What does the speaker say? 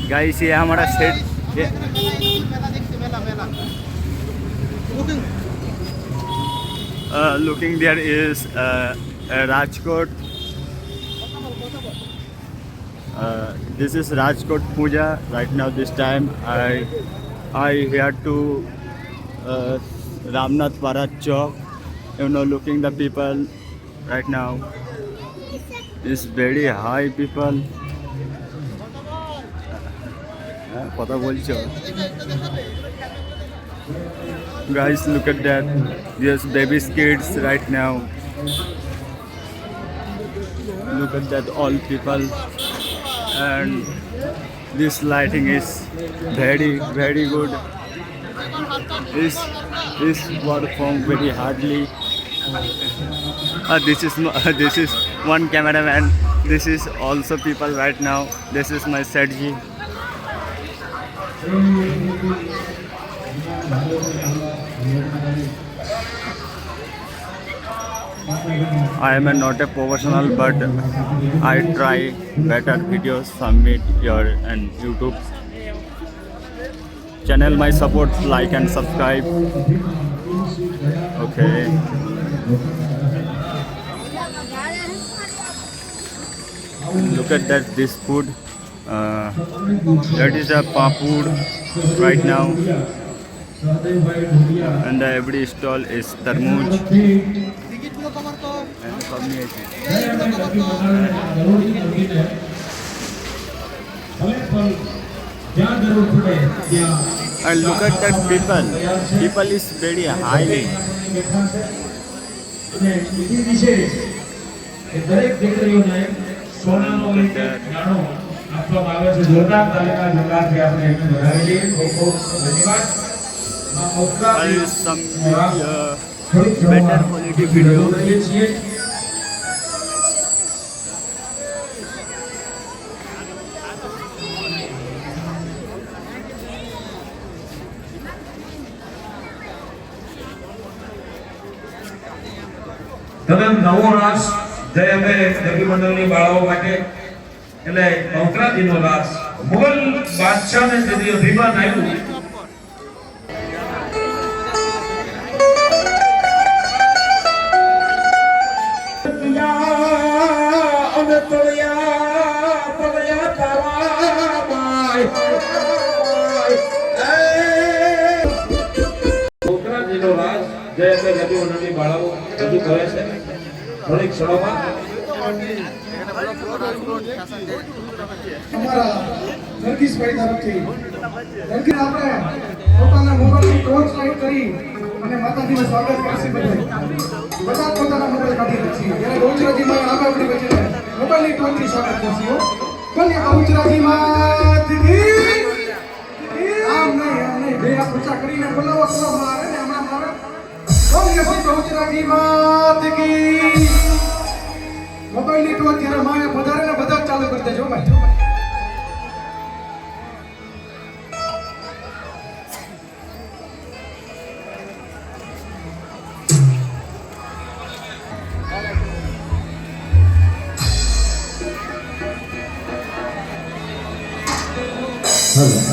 Guys ये हमारा set looking there is Rajkot. This is Rajkot Puja right now. This time I here to Ramnath Parat Chowk. You know, looking the people right now is very high people. কথা বলছো guys, look at that. Yes, baby kids right now. Look at that, all people, and this lighting is very good. This work from very hardly. This is one cameraman. This is also people right now. This is my Setji. I am not a professional, but I try better videos, submit your and YouTube channel. My support, like and subscribe. Okay. Look at that. This food. That is a papud right now, and every stall is tarmooj. And look at that people is very highly. આપવામાં આવે છે જોરદાર તાલીમના જંગાથી આપણે એમને વધાવી લઈએ ખૂબ ખૂબ ધન્યવાદ better quality video. તમે નવો રાસ જે અમે નગરી મંડળની બાળાઓ માટે એટલે બહુચરાજીનો રાસ મુગલ બાદશાહને જેથી અભિમાન આવ્યું બહુચરાજીનો રાસ જે અમે નગરી મંડળની બાળાઓ રજૂ કરે છે થોડીક ક્ષણોમાં અમારા નરગીસભાઈ તરફથી નરગીસ આપણે પોતાના મોબાઈલની ટોર્ચ લાઈટ કરી અને માતાજીનું સ્વાગત કરશે બધા પોતાના મોબાઈલ કાઢી નાખશે ત્યારે બહુચરાજીમાં આગળ વધી બચીને મોબાઈલની ટોર્ચથી સ્વાગત કરશે બોલીએ બહુચરાજી માત કી આમ નહીં બે હાથ ઊંચા કરીને બોલાવો તો મારે ને હમણાં મારે બોલીએ બહુચરાજી માત કી મોબાઈલની ટોર્ચ જ્યારે મારે વધારે ને બધા ચાલુ કરી દેજો ભાઈ Hello.